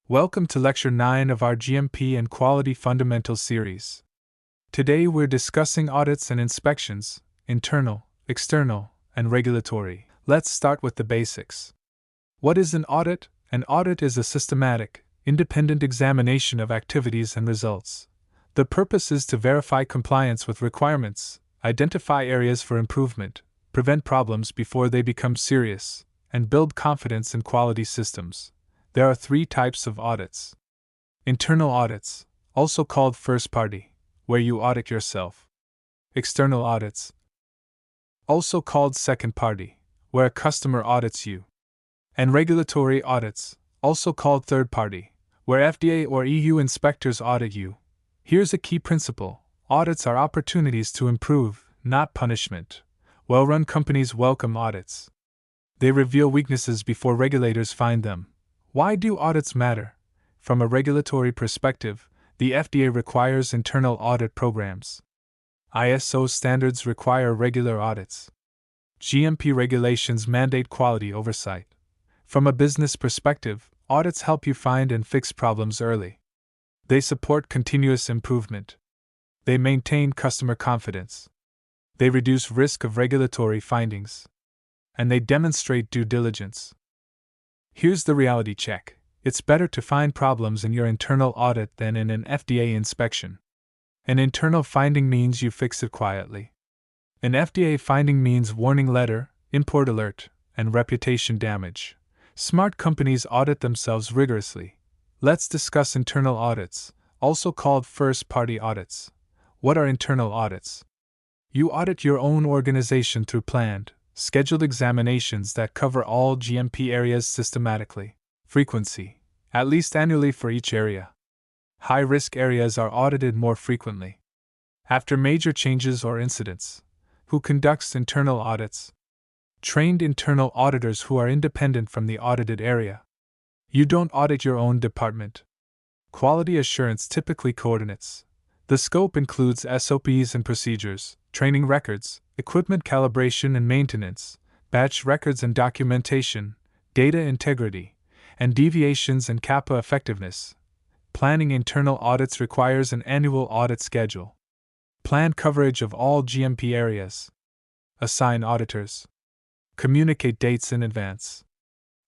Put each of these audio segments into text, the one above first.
Welcome to Lecture 9 of our GMP and Quality Fundamentals series. Today we're discussing audits and inspections, internal, external, and regulatory. Let's start with the basics. What is an audit? An audit is a systematic, independent examination of activities and results. The purpose is to verify compliance with requirements, identify areas for improvement, prevent problems before they become serious, and build confidence in quality systems. There are three types of audits. Internal audits, also called first party, where you audit yourself. External audits, also called second party, where a customer audits you. And regulatory audits, also called third party, where FDA or EU inspectors audit you. Here's a key principle: audits are opportunities to improve, not punishment. Well-run companies welcome audits. They reveal weaknesses before regulators find them. Why do audits matter? From a regulatory perspective, the FDA requires internal audit programs. ISO standards require regular audits. GMP regulations mandate quality oversight. From a business perspective, audits help you find and fix problems early. They support continuous improvement. They maintain customer confidence. They reduce risk of regulatory findings. And they demonstrate due diligence. Here's the reality check. It's better to find problems in your internal audit than in an FDA inspection. An internal finding means you fix it quietly. An FDA finding means warning letter, import alert, and reputation damage. Smart companies audit themselves rigorously. Let's discuss internal audits, also called first-party audits. What are internal audits? You audit your own organization through planned, scheduled examinations that cover all GMP areas systematically. Frequency: at least annually for each area. High-risk areas are audited more frequently. After major changes or incidents. Who conducts internal audits? Trained internal auditors who are independent from the audited area. You don't audit your own department. Quality assurance typically coordinates. The scope includes SOPs and procedures, training records, equipment calibration and maintenance, batch records and documentation, data integrity, and deviations and CAPA effectiveness. Planning internal audits requires an annual audit schedule. Plan coverage of all GMP areas. Assign auditors. Communicate dates in advance.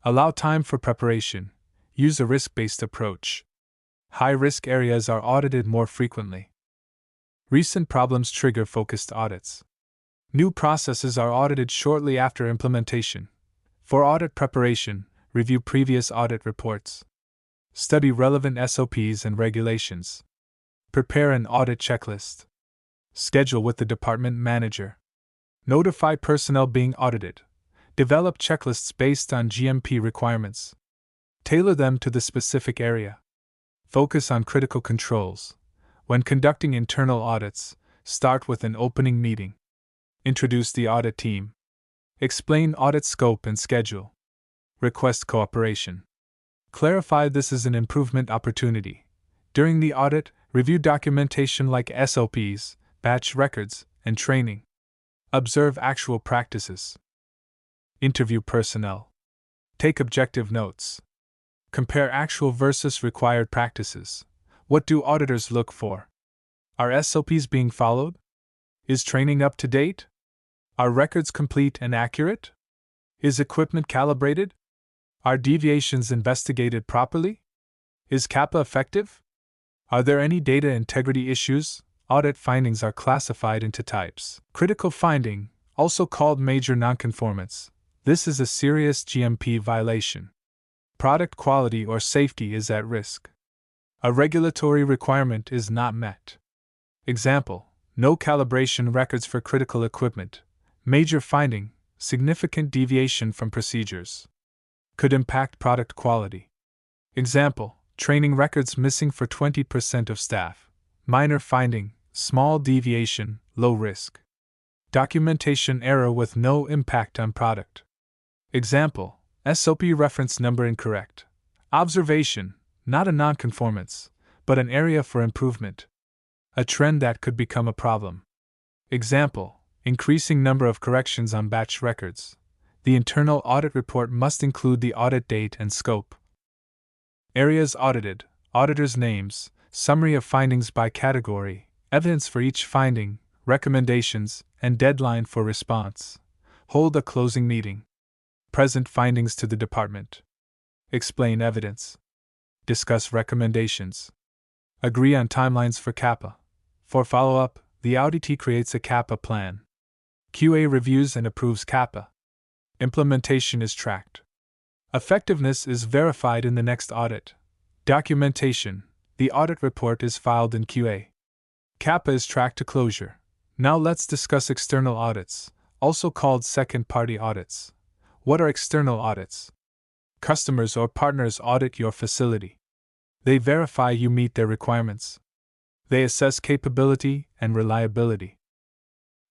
Allow time for preparation. Use a risk-based approach. High-risk areas are audited more frequently. Recent problems trigger focused audits. New processes are audited shortly after implementation. For audit preparation, review previous audit reports. Study relevant SOPs and regulations. Prepare an audit checklist. Schedule with the department manager. Notify personnel being audited. Develop checklists based on GMP requirements. Tailor them to the specific area. Focus on critical controls. When conducting internal audits, start with an opening meeting. Introduce the audit team. Explain audit scope and schedule. Request cooperation. Clarify this is an improvement opportunity. During the audit, review documentation like SOPs, batch records, and training. Observe actual practices. Interview personnel. Take objective notes. Compare actual versus required practices. What do auditors look for? Are SOPs being followed? Is training up to date? Are records complete and accurate? Is equipment calibrated? Are deviations investigated properly? Is CAPA effective? Are there any data integrity issues? Audit findings are classified into types. Critical finding, also called major nonconformance. This is a serious GMP violation. Product quality or safety is at risk. A regulatory requirement is not met. Example: no calibration records for critical equipment. Major finding: significant deviation from procedures. Could impact product quality. Example: training records missing for 20% of staff. Minor finding: small deviation, low risk. Documentation error with no impact on product. Example: SOP reference number incorrect. Observation: not a nonconformance, but an area for improvement. A trend that could become a problem. Example: increasing number of corrections on batch records. The internal audit report must include the audit date and scope. Areas audited, auditors' names, summary of findings by category, evidence for each finding, recommendations, and deadline for response. Hold a closing meeting. Present findings to the department. Explain evidence. Discuss recommendations. Agree on timelines for CAPA. For follow-up, the auditee creates a CAPA plan. QA reviews and approves CAPA. Implementation is tracked. Effectiveness is verified in the next audit. Documentation. The audit report is filed in QA. CAPA is tracked to closure. Now let's discuss external audits, also called second-party audits. What are external audits? Customers or partners audit your facility. They verify you meet their requirements. They assess capability and reliability.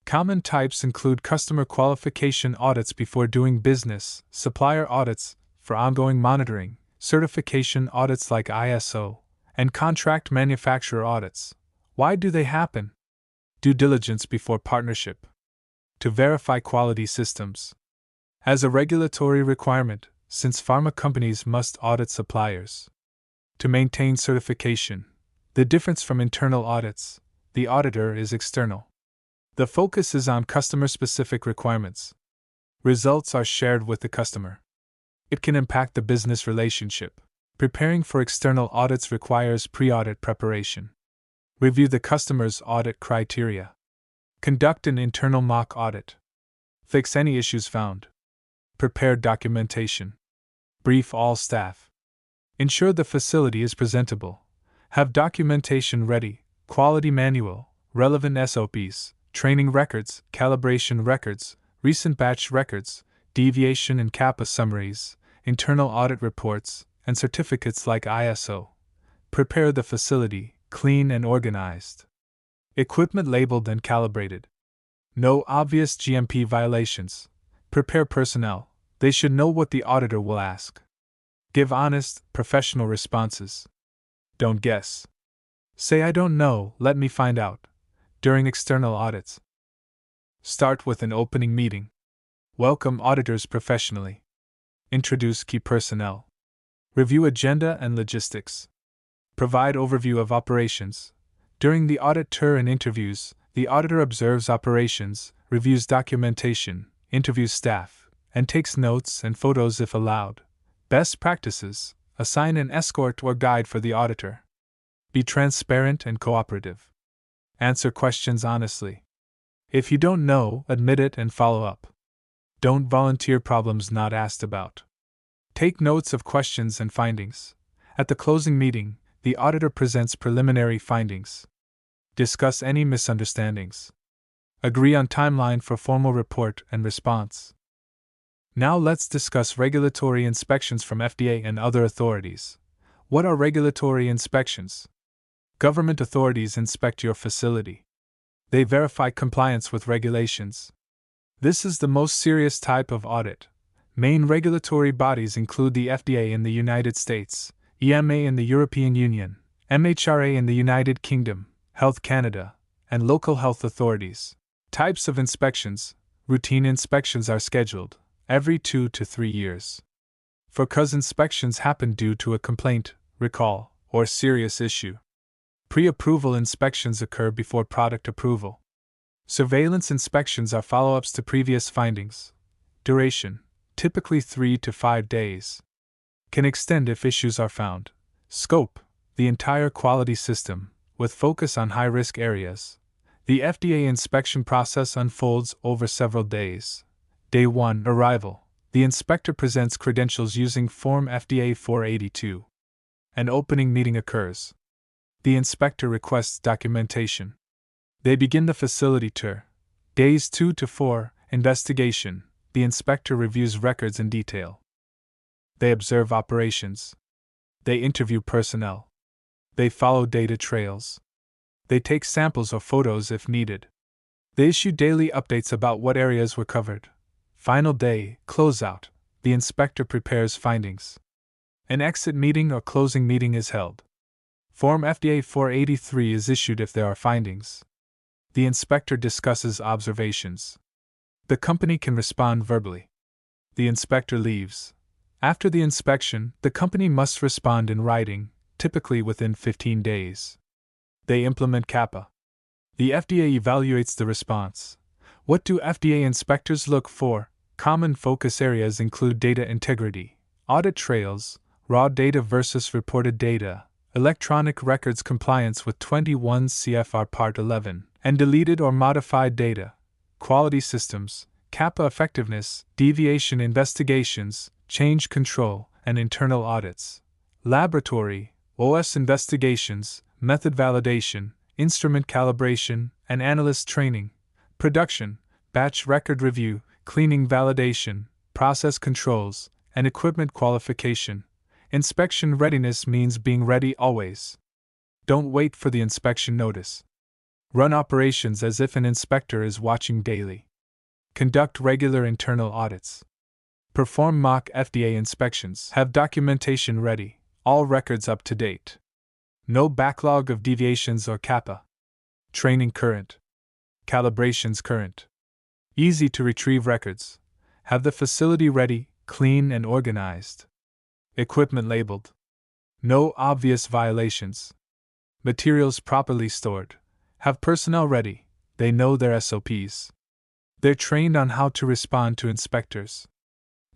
Common types include customer qualification audits before doing business, supplier audits for ongoing monitoring, certification audits like ISO, and contract manufacturer audits. Why do they happen? Due diligence before partnership. To verify quality systems. As a regulatory requirement, since pharma companies must audit suppliers. To maintain certification. The difference from internal audits, the auditor is external. The focus is on customer-specific requirements. Results are shared with the customer. It can impact the business relationship. Preparing for external audits requires pre-audit preparation. Review the customer's audit criteria. Conduct an internal mock audit. Fix any issues found. Prepare documentation. Brief all staff. Ensure the facility is presentable. Have documentation ready, quality manual, relevant SOPs, training records, calibration records, recent batch records, deviation and CAPA summaries, internal audit reports, and certificates like ISO. Prepare the facility, clean and organized. Equipment labeled and calibrated. No obvious GMP violations. Prepare personnel. They should know what the auditor will ask. Give honest, professional responses. Don't guess. Say I don't know, let me find out. During external audits. Start with an opening meeting. Welcome auditors professionally. Introduce key personnel. Review agenda and logistics. Provide overview of operations. During the audit tour and interviews, the auditor observes operations, reviews documentation, interviews staff, and takes notes and photos if allowed. Best practices: assign an escort or guide for the auditor. Be transparent and cooperative. Answer questions honestly. If you don't know, admit it and follow up. Don't volunteer problems not asked about. Take notes of questions and findings. At the closing meeting, the auditor presents preliminary findings. Discuss any misunderstandings. Agree on timeline for formal report and response. Now let's discuss regulatory inspections from FDA and other authorities. What are regulatory inspections? Government authorities inspect your facility. They verify compliance with regulations. This is the most serious type of audit. Main regulatory bodies include the FDA in the United States, EMA in the European Union, MHRA in the United Kingdom, Health Canada, and local health authorities. Types of inspections: routine inspections are scheduled every 2 to 3 years. Cause inspections happen due to a complaint, recall, or serious issue. Pre-approval inspections occur before product approval. Surveillance inspections are follow-ups to previous findings. Duration: typically 3 to 5 days. Can extend if issues are found. Scope: the entire quality system, with focus on high-risk areas. The FDA inspection process unfolds over several days. Day 1, arrival. The inspector presents credentials using Form FDA 482. An opening meeting occurs. The inspector requests documentation. They begin the facility tour. Days 2 to 4, investigation. The inspector reviews records in detail. They observe operations. They interview personnel. They follow data trails. They take samples or photos if needed. They issue daily updates about what areas were covered. Final day, closeout. The inspector prepares findings. An exit meeting or closing meeting is held. Form FDA 483 is issued if there are findings. The inspector discusses observations. The company can respond verbally. The inspector leaves. After the inspection, the company must respond in writing, typically within 15 days. They implement CAPA. The FDA evaluates the response. What do FDA inspectors look for? Common focus areas include data integrity, audit trails, raw data versus reported data, electronic records compliance with 21 CFR Part 11, and deleted or modified data, quality systems, CAPA effectiveness, deviation investigations, change control, and internal audits, laboratory, OS investigations, method validation, instrument calibration, and analyst training, production, batch record review, cleaning validation, process controls, and equipment qualification. Inspection readiness means being ready always. Don't wait for the inspection notice. Run operations as if an inspector is watching daily. Conduct regular internal audits. Perform mock FDA inspections. Have documentation ready, all records up to date. No backlog of deviations or CAPA. Training current. Calibrations current. Easy to retrieve records. Have the facility ready, clean, and organized. Equipment labeled. No obvious violations. Materials properly stored. Have personnel ready, they know their SOPs. They're trained on how to respond to inspectors.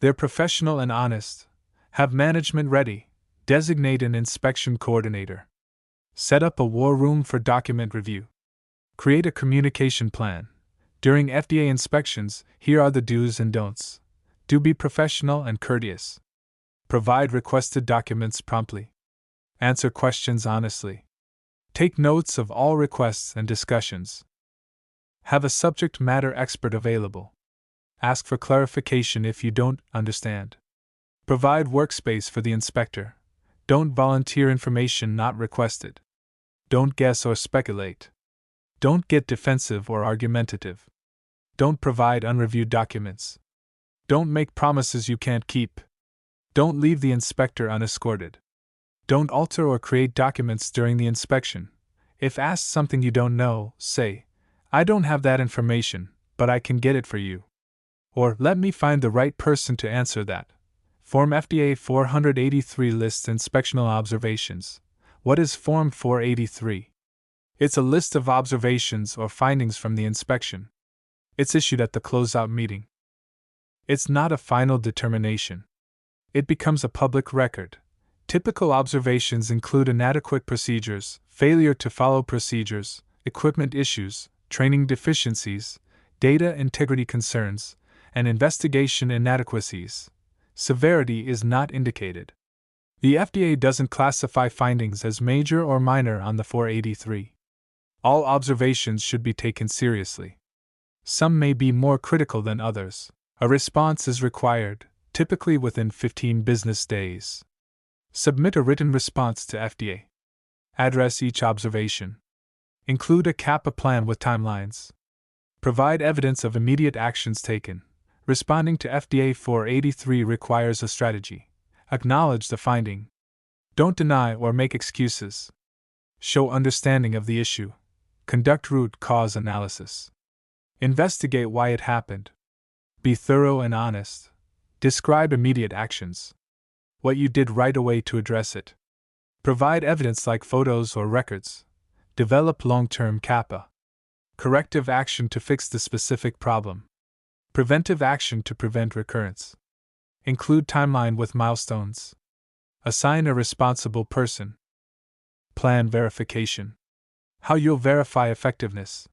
They're professional and honest. Have management ready, designate an inspection coordinator. Set up a war room for document review. Create a communication plan. During FDA inspections, here are the do's and don'ts. Do be professional and courteous. Provide requested documents promptly. Answer questions honestly. Take notes of all requests and discussions. Have a subject matter expert available. Ask for clarification if you don't understand. Provide workspace for the inspector. Don't volunteer information not requested. Don't guess or speculate. Don't get defensive or argumentative. Don't provide unreviewed documents. Don't make promises you can't keep. Don't leave the inspector unescorted. Don't alter or create documents during the inspection. If asked something you don't know, say, "I don't have that information, but I can get it for you." Or, "Let me find the right person to answer that." Form FDA 483 lists inspectional observations. What is Form 483? It's a list of observations or findings from the inspection. It's issued at the closeout meeting. It's not a final determination. It becomes a public record. Typical observations include inadequate procedures, failure to follow procedures, equipment issues, training deficiencies, data integrity concerns, and investigation inadequacies. Severity is not indicated. The FDA doesn't classify findings as major or minor on the 483. All observations should be taken seriously. Some may be more critical than others. A response is required, typically within 15 business days. Submit a written response to FDA. Address each observation. Include a CAPA plan with timelines. Provide evidence of immediate actions taken. Responding to FDA 483 requires a strategy. Acknowledge the finding. Don't deny or make excuses. Show understanding of the issue. Conduct root cause analysis. Investigate why it happened. Be thorough and honest. Describe immediate actions. What you did right away to address it. Provide evidence like photos or records. Develop long-term CAPA. Corrective action to fix the specific problem. Preventive action to prevent recurrence. Include timeline with milestones. Assign a responsible person. Plan verification. How you'll verify effectiveness.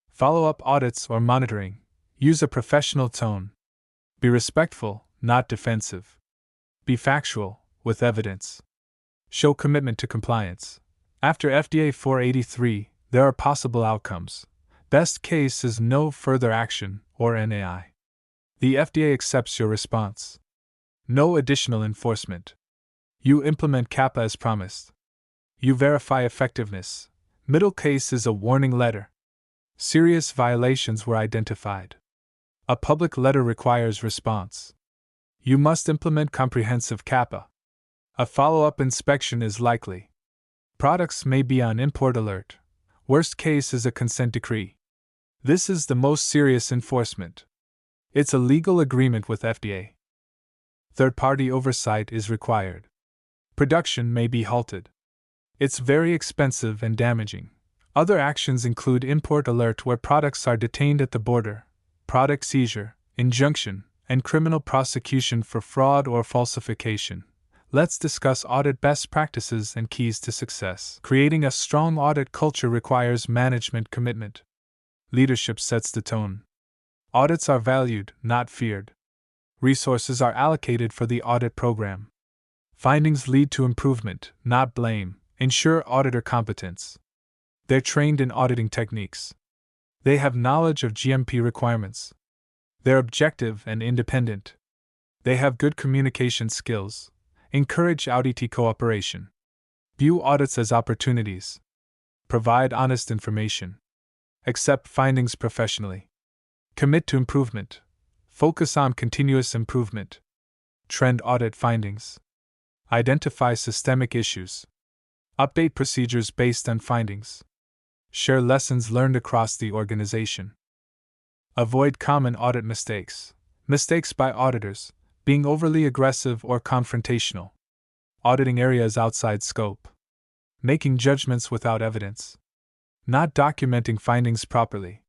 Follow up audits or monitoring. Use a professional tone. Be respectful, not defensive. Be factual, with evidence. Show commitment to compliance. After FDA 483, there are possible outcomes. Best case is no further action, or NAI. The FDA accepts your response. No additional enforcement. You implement CAPA as promised. You verify effectiveness. Middle case is a warning letter. Serious violations were identified. A public letter requires response. You must implement comprehensive CAPA. A follow-up inspection is likely. Products may be on import alert. Worst case is a consent decree. This is the most serious enforcement. It's a legal agreement with FDA. Third-party oversight is required. Production may be halted. It's very expensive and damaging. Other actions include import alert where products are detained at the border, product seizure, injunction, and criminal prosecution for fraud or falsification. Let's discuss audit best practices and keys to success. Creating a strong audit culture requires management commitment. Leadership sets the tone. Audits are valued, not feared. Resources are allocated for the audit program. Findings lead to improvement, not blame. Ensure auditor competence. They're trained in auditing techniques. They have knowledge of GMP requirements. They're objective and independent. They have good communication skills. Encourage audit cooperation. View audits as opportunities. Provide honest information. Accept findings professionally. Commit to improvement. Focus on continuous improvement. Trend audit findings. Identify systemic issues. Update procedures based on findings. Share lessons learned across the organization. Avoid common audit mistakes. Mistakes by auditors: being overly aggressive or confrontational. Auditing areas outside scope. Making judgments without evidence. Not documenting findings properly.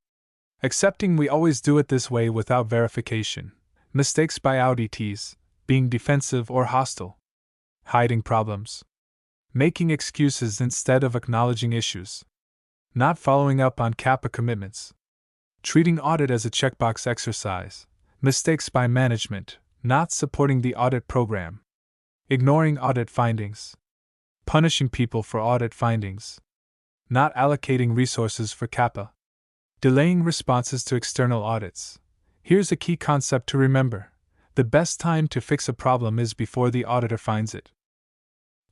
Accepting we always do it this way without verification. Mistakes by auditees: being defensive or hostile. Hiding problems. Making excuses instead of acknowledging issues. Not following up on CAPA commitments. Treating audit as a checkbox exercise. Mistakes by management: not supporting the audit program. Ignoring audit findings. Punishing people for audit findings. Not allocating resources for CAPA. Delaying responses to external audits. Here's a key concept to remember: the best time to fix a problem is before the auditor finds it.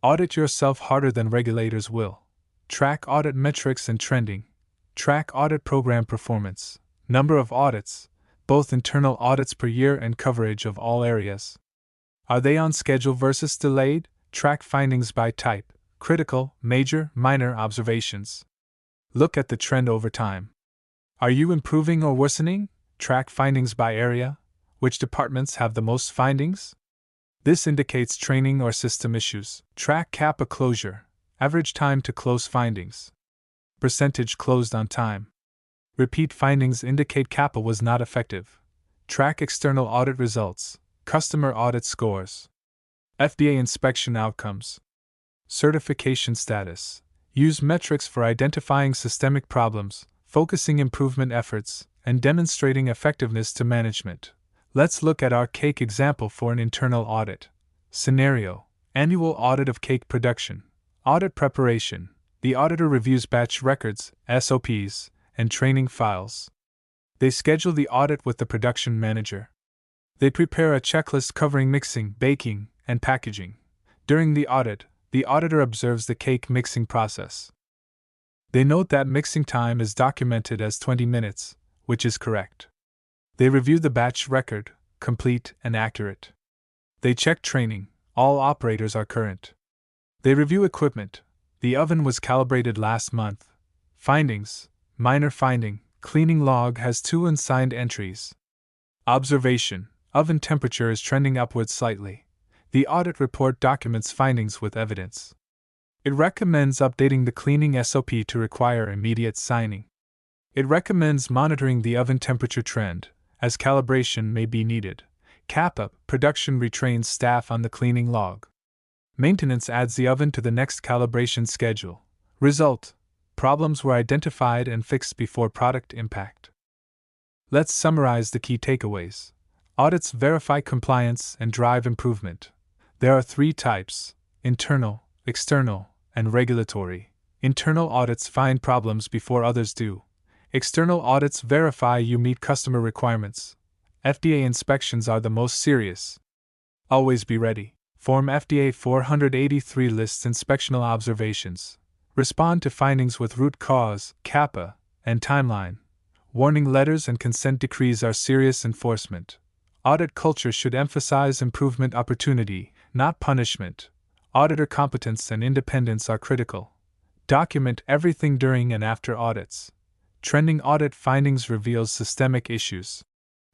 Audit yourself harder than regulators will. Track audit metrics and trending. Track audit program performance, number of audits, both internal audits per year and coverage of all areas. Are they on schedule versus delayed? Track findings by type: critical, major, minor observations. Look at the trend over time. Are you improving or worsening? Track findings by area: which departments have the most findings? This indicates training or system issues. Track CAPA closure: average time to close findings. Percentage closed on time. Repeat findings indicate CAPA was not effective. Track external audit results: customer audit scores. FDA inspection outcomes. Certification status: use metrics for identifying systemic problems, focusing improvement efforts, and demonstrating effectiveness to management. Let's look at our cake example for an internal audit. Scenario: annual audit of cake production. Audit preparation: the auditor reviews batch records, SOPs, and training files. They schedule the audit with the production manager. They prepare a checklist covering mixing, baking, and packaging. During the audit, the auditor observes the cake mixing process. They note that mixing time is documented as 20 minutes, which is correct. They review the batch record, complete and accurate. They check training: all operators are current. They review equipment: the oven was calibrated last month. Findings: minor finding, cleaning log has 2 unsigned entries. Observation: oven temperature is trending upwards slightly. The audit report documents findings with evidence. It recommends updating the cleaning SOP to require immediate signing. It recommends monitoring the oven temperature trend, as calibration may be needed. CAPA production retrains staff on the cleaning log. Maintenance adds the oven to the next calibration schedule. Result: problems were identified and fixed before product impact. Let's summarize the key takeaways. Audits verify compliance and drive improvement. There are 3 types: internal, external, and regulatory. Internal audits find problems before others do. External audits verify you meet customer requirements. FDA inspections are the most serious. Always be ready. Form FDA 483 lists inspectional observations. Respond to findings with root cause, CAPA, and timeline. Warning letters and consent decrees are serious enforcement. Audit culture should emphasize improvement opportunity, not punishment. Auditor competence and independence are critical. Document everything during and after audits. Trending audit findings reveals systemic issues.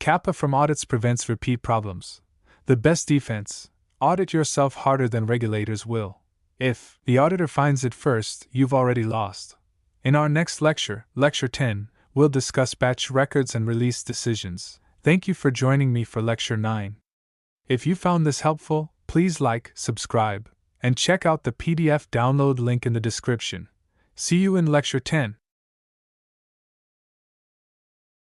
CAPA from audits prevents repeat problems. The best defense: audit yourself harder than regulators will. If the auditor finds it first, you've already lost. In our next lecture, Lecture 10, we'll discuss batch records and release decisions. Thank you for joining me for Lecture 9. If you found this helpful, please like, subscribe, and check out the PDF download link in the description. See you in Lecture 10.